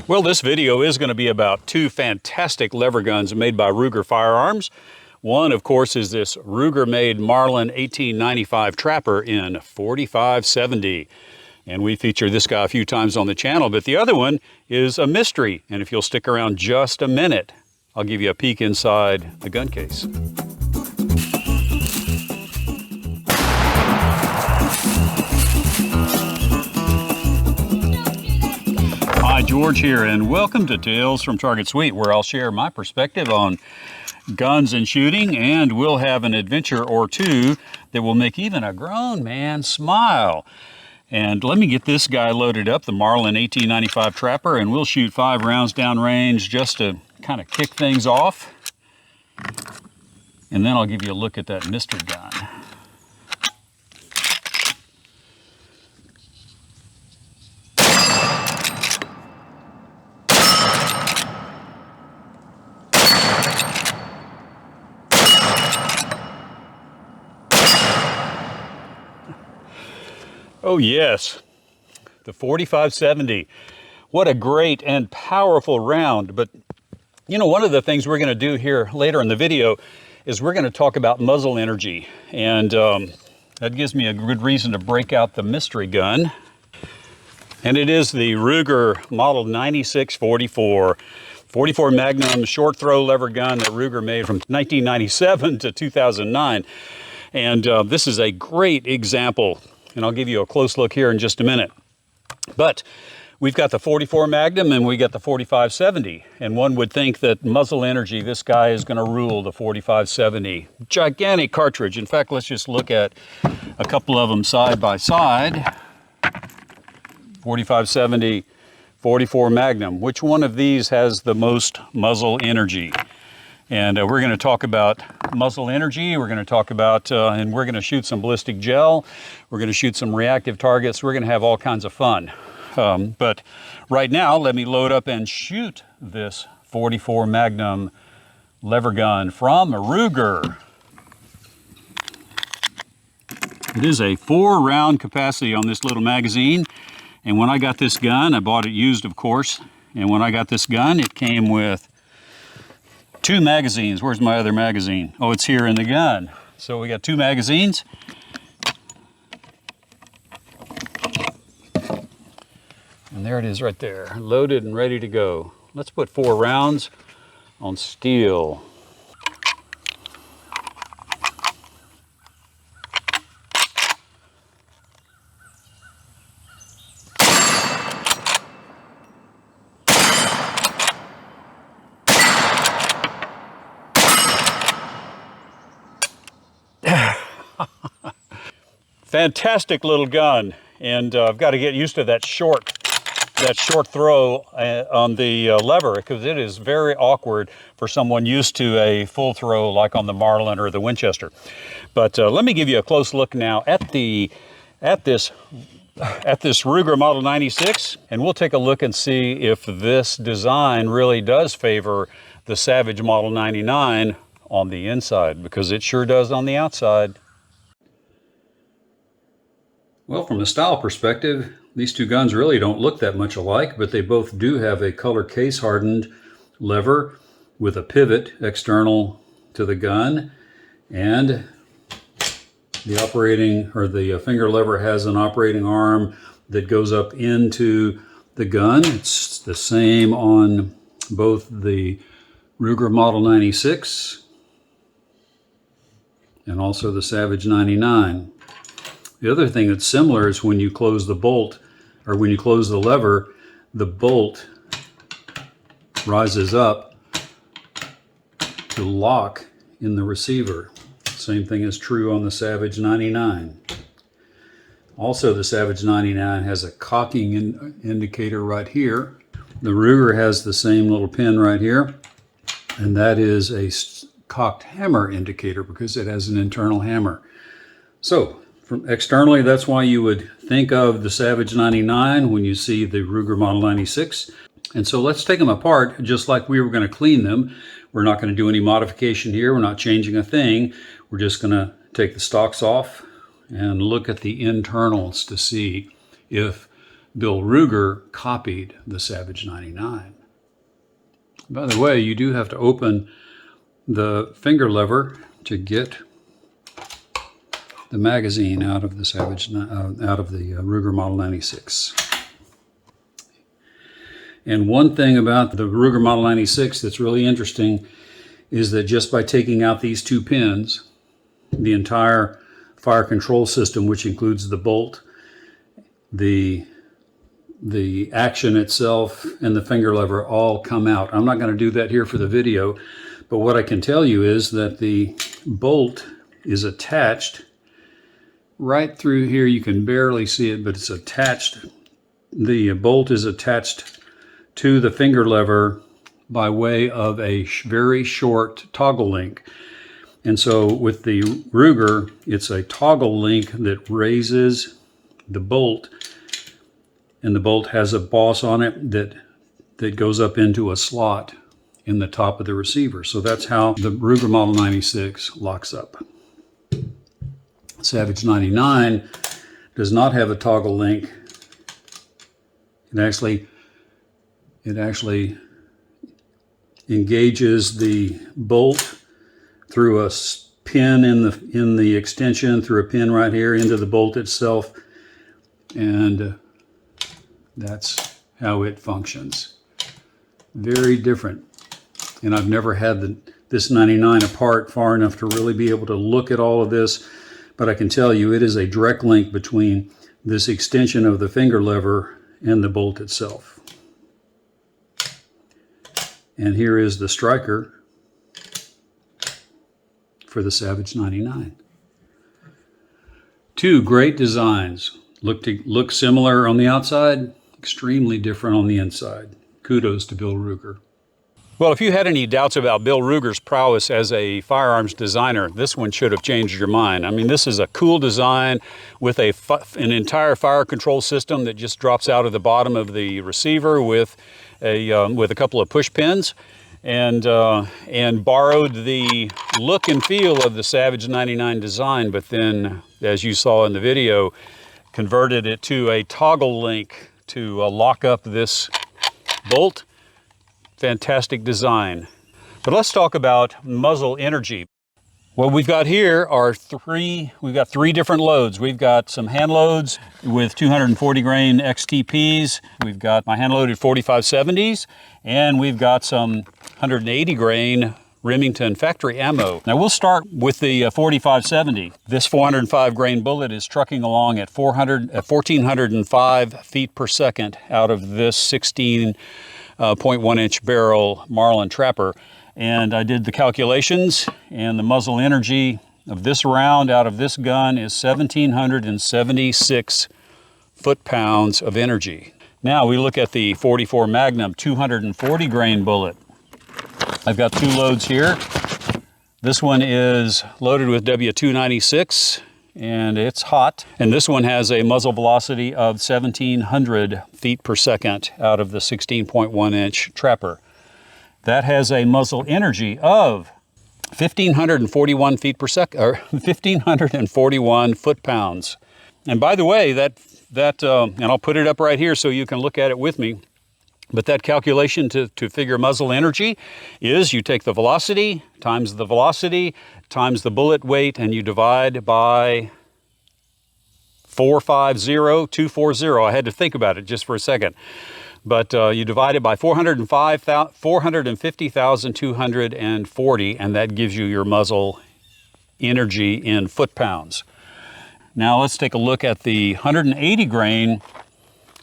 Well, this video is going to be about two fantastic lever guns made by Ruger Firearms. One, of course, is this Ruger-made Marlin 1895 Trapper in 4570. And we featured this guy a few times on the channel, but the other one is a mystery. And if you'll stick around just a minute, I'll give you a peek inside the gun case. Hi, George here, and welcome to Tales from Target Suite, where I'll share my perspective on guns and shooting, and we'll have an adventure or two that will make even a grown man smile. And let me get this guy loaded up, the Marlin 1895 Trapper, and we'll shoot 5 rounds downrange just to kind of kick things off. And then I'll give you a look at that mystery gun. Oh yes, the 4570. What a great and powerful round. But you know, one of the things we're going to do here later in the video is we're going to talk about muzzle energy. And that gives me a good reason to break out the mystery gun. And it is the Ruger Model 9644. 44 Magnum short throw lever gun that Ruger made from 1997 to 2009. And this is a great example. And I'll give you a close look here in just a minute. But we've got the 44 Magnum and we got the 4570. And one would think that Muzzle Energy, this guy is going to rule the 4570. Gigantic cartridge. In fact, let's just look at a couple of them side by side. 4570, 44 Magnum. Which one of these has the most muzzle energy? And we're going to talk about muzzle energy. We're going to talk about, and we're going to shoot some ballistic gel. We're going to shoot some reactive targets. We're going to have all kinds of fun. But right now, let me load up and shoot this 44 Magnum lever gun from Ruger. It is a 4-round capacity on this little magazine. And when I got this gun, I bought it used, of course. And when I got this gun, it came with 2 magazines. Where's my other magazine? Oh, it's here in the gun. So we got 2 magazines. And there it is right there, loaded and ready to go. Let's put 4 rounds on steel. Fantastic little gun, and I've got to get used to that short throw on the lever, because it is very awkward for someone used to a full throw like on the Marlin or the Winchester. But let me give you a close look now at this Ruger Model 96, and we'll take a look and see if this design really does favor the Savage Model 99 on the inside, because it sure does on the outside. Well, from a style perspective, these two guns really don't look that much alike, but they both do have a color case hardened lever with a pivot external to the gun, and the operating, or the finger lever has an operating arm that goes up into the gun. It's the same on both the Ruger Model 96 and also the Savage 99. The other thing that's similar is when you close the bolt, or when you close the lever, the bolt rises up to lock in the receiver. Same thing is true on the Savage 99. Also, the Savage 99 has a cocking indicator right here. The Ruger has the same little pin right here, and that is a cocked hammer indicator because it has an internal hammer. So, externally, that's why you would think of the Savage 99 when you see the Ruger Model 96. And so let's take them apart just like we were going to clean them. We're not going to do any modification here. We're not changing a thing. We're just going to take the stocks off and look at the internals to see if Bill Ruger copied the Savage 99. By the way, you do have to open the finger lever to get the magazine out of the Ruger Model 96. And one thing about the Ruger Model 96 that's really interesting is that just by taking out these two pins, the entire fire control system, which includes the bolt, the action itself, and the finger lever, all come out. I'm not going to do that here for the video, but what I can tell you is that the bolt is attached right through here. You can barely see it, but it's attached. The bolt is attached to the finger lever by way of a very short toggle link. And so with the Ruger, it's a toggle link that raises the bolt, and the bolt has a boss on it that goes up into a slot in the top of the receiver. So that's how the Ruger Model 96 locks up. Savage 99 does not have a toggle link. It actually engages the bolt through a pin in the extension, through a pin right here into the bolt itself, and that's how it functions. Very different. And I've never had this 99 apart far enough to really be able to look at all of this, but I can tell you it is a direct link between this extension of the finger lever and the bolt itself. And here is the striker for the Savage 99. Two great designs. Look similar on the outside, extremely different on the inside. Kudos to Bill Ruger. Well, if you had any doubts about Bill Ruger's prowess as a firearms designer, this one should have changed your mind. I mean, this is a cool design with an entire fire control system that just drops out of the bottom of the receiver with a couple of push pins, and borrowed the look and feel of the Savage 99 design, but then, as you saw in the video, converted it to a toggle link to lock up this bolt. Fantastic design. But let's talk about Muzzle Energy. What we've got here are three different loads. We've got some hand loads with 240 grain XTPs. We've got my hand loaded 4570s, and we've got some 180 grain Remington factory ammo. Now we'll start with the 4570. This 405 grain bullet is trucking along at 1405 feet per second out of this 16.1 inch barrel Marlin Trapper. And I did the calculations, and the muzzle energy of this round out of this gun is 1,776 foot-pounds of energy. Now we look at the 44 Magnum 240 grain bullet. I've got two loads here. This one is loaded with W296, and it's hot. And this one has a muzzle velocity of 1,700 feet per second out of the 16.1 inch Trapper. That has a muzzle energy of 1,541 feet per second, or 1,541 foot-pounds. And by the way, and I'll put it up right here so you can look at it with me, but that calculation to figure muzzle energy is you take the velocity times the bullet weight, and you divide by 450,240. I had to think about it just for a second. But you divide it by 450,240, and that gives you your muzzle energy in foot-pounds. Now let's take a look at the 180 grain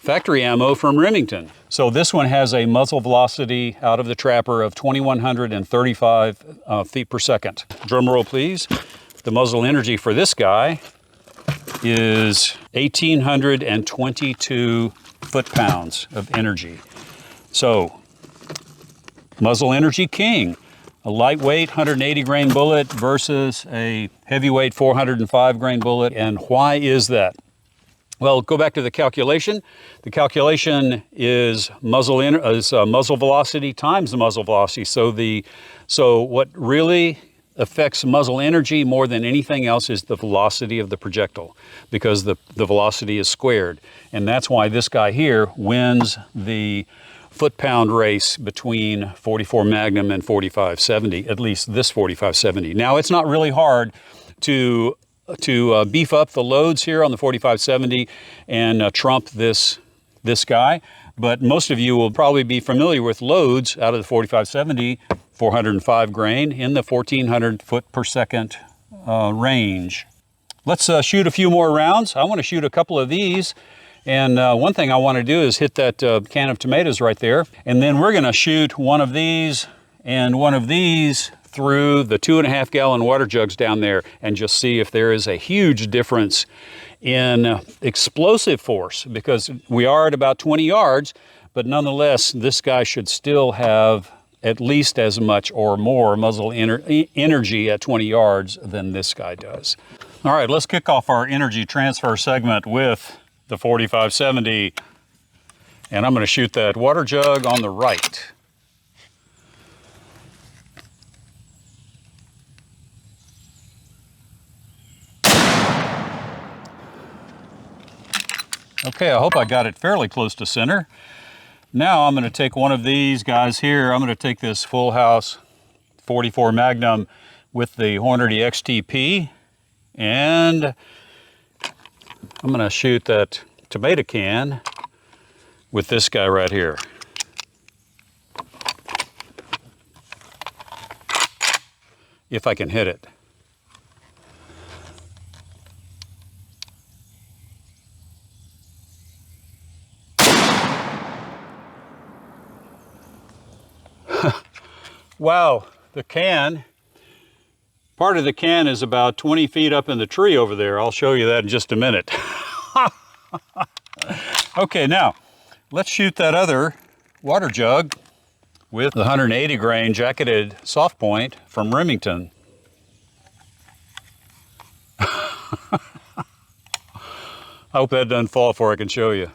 factory ammo from Remington. So this one has a muzzle velocity out of the Trapper of 2,135 feet per second. Drum roll, please. The muzzle energy for this guy is 1,822 foot-pounds of energy. So, muzzle energy king. A lightweight 180 grain bullet versus a heavyweight 405 grain bullet. And why is that? Well, go back to the calculation. The calculation is muzzle velocity times the muzzle velocity. So what really affects muzzle energy more than anything else is the velocity of the projectile, because the velocity is squared. And that's why this guy here wins the foot-pound race between 44 Magnum and 45-70, at least this 45-70. Now, it's not really hard to beef up the loads here on the 45-70 and trump this guy. But most of you will probably be familiar with loads out of the 45-70, 405 grain in the 1400 foot per second range. Let's shoot a few more rounds. I want to shoot a couple of these. And one thing I want to do is hit that can of tomatoes right there. And then we're going to shoot one of these and one of these through the 2.5 gallon water jugs down there and just see if there is a huge difference in explosive force, because we are at about 20 yards, but nonetheless, this guy should still have at least as much or more muzzle energy at 20 yards than this guy does. All right, let's kick off our energy transfer segment with the 45-70, and I'm going to shoot that water jug on the right. Okay, I hope I got it fairly close to center. Now I'm going to take one of these guys here. I'm going to take this Full House 44 Magnum with the Hornady XTP, and I'm going to shoot that tomato can with this guy right here. If I can hit it. Wow, the can, part of the can is about 20 feet up in the tree over there. I'll show you that in just a minute. Okay, now let's shoot that other water jug with the 180 grain jacketed soft point from Remington. I hope that doesn't fall before I can show you.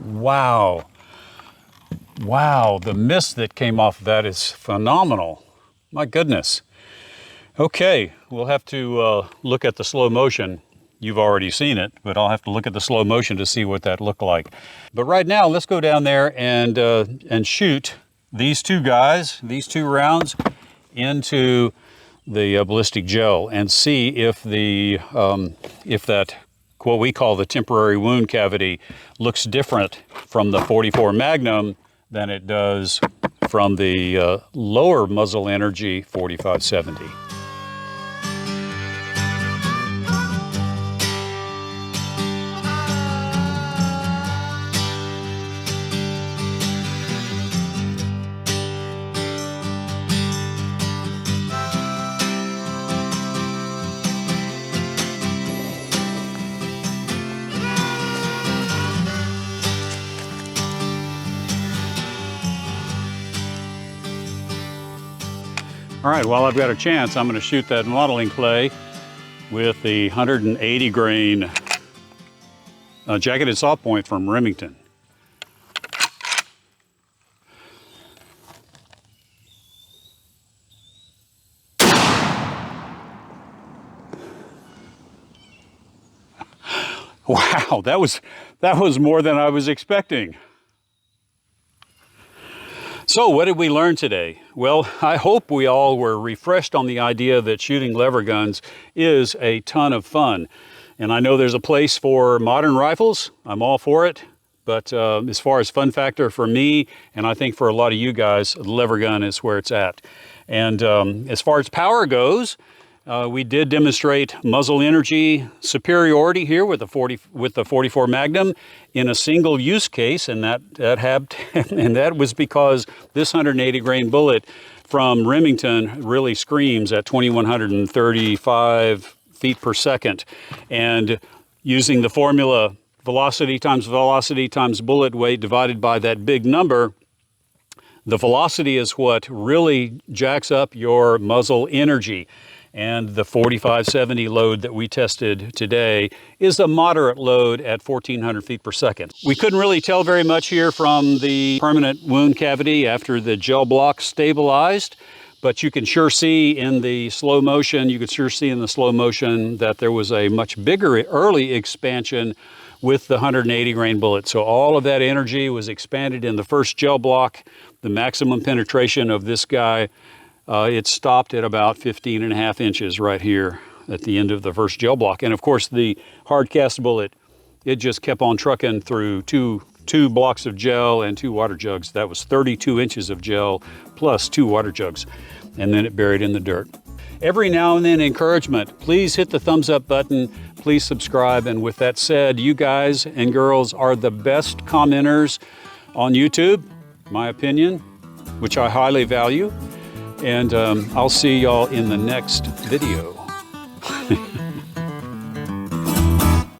Wow. Wow, the mist that came off of that is phenomenal. My goodness. Okay, we'll have to look at the slow motion. You've already seen it, but I'll have to look at the slow motion to see what that looked like. But right now, let's go down there and shoot these two guys, these two rounds, into the ballistic gel and see if that, what we call the temporary wound cavity, looks different from the 44 Magnum than it does from the lower muzzle energy 45-70. All right, while I've got a chance, I'm going to shoot that modeling clay with the 180 grain jacketed soft point from Remington. Wow, that was more than I was expecting. So what did we learn today? Well, I hope we all were refreshed on the idea that shooting lever guns is a ton of fun. And I know there's a place for modern rifles. I'm all for it. But as far as fun factor for me, and I think for a lot of you guys, the lever gun is where it's at. And as far as power goes, we did demonstrate muzzle energy superiority here with the 44 Magnum in a single use case, and that was because this 180 grain bullet from Remington really screams at 2135 feet per second. And using the formula velocity times bullet weight divided by that big number, the velocity is what really jacks up your muzzle energy. And the 4570 load that we tested today is a moderate load at 1400 feet per second. We couldn't really tell very much here from the permanent wound cavity after the gel block stabilized, but you can sure see in the slow motion, that there was a much bigger early expansion with the 180 grain bullet. So all of that energy was expanded in the first gel block. The maximum penetration of this guy, it stopped at about 15.5 inches right here at the end of the first gel block. And of course the hard cast bullet, it just kept on trucking through two blocks of gel and 2 water jugs. That was 32 inches of gel plus 2 water jugs. And then it buried in the dirt. Every now and then, encouragement. Please hit the thumbs up button. Please subscribe. And with that said, you guys and girls are the best commenters on YouTube, my opinion, which I highly value. And I'll see y'all in the next video.